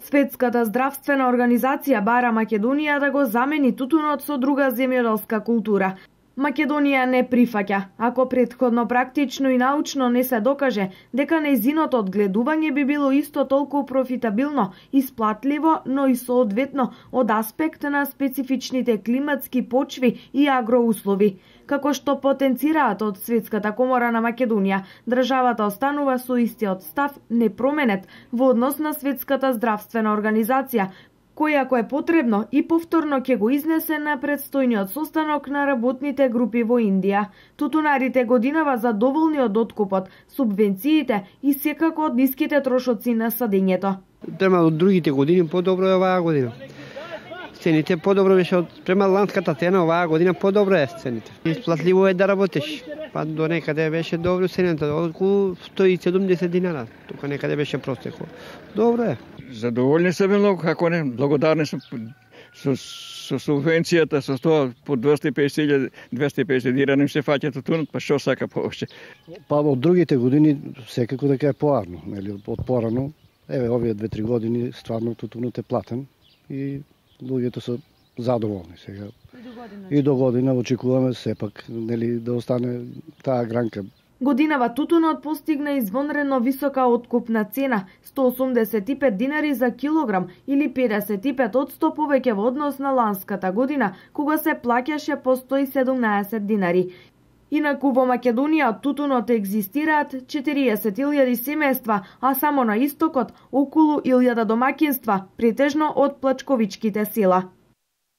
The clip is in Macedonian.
Светската здравствена организација бара Македонија да го замени тутунот со друга земјоделска култура. Македонија не прифаќа, ако претходно практично и научно не се докаже дека нејзиното одгледување би било исто толку профитабилно, исплатливо, но и соодветно од аспект на специфичните климатски почви и агроуслови. Како што потенцираат од Светската комора на Македонија, државата останува со истиот став непроменет во однос на Светската здравствена организација, кој ако е потребно и повторно ќе го изнесе на предстојниот состанок на работните групи во Индија. Тутунарите годинава задоволни од откупот, субвенциите и секако од ниските трошоци на садењето. Према од другите години подобро е оваа година. Цените подобро беше од према ланската цена, оваа година подобро е цените. Исплатливо е да работиш. Па до некаде беше добро цената, околу 170 динара. Тука некаде беше простеко. Добро е. Задоволни се многу, како не, благодарни сум со субвенцијата, со тоа по 250 динара им се фаќа тутунот, па што сака повеќе? Па од другите години секако дека е поарно, нели, од порано. Еве овие 2-3 години стварно тутунот е платен и луѓето се задоволни сега. И до година очекуваме сепак нели да остане таа гранка. Годинава тутунот постигна извонредно висока откупна цена 185 динари за килограм или 55% повеќе во однос на ланската година, кога се плаќаше по 117 динари. Инаку во Македонија од тутунот екзистираат 40.000 семејства, а само на истокот околу 1000 домаќинства, претежно од плачковичките села.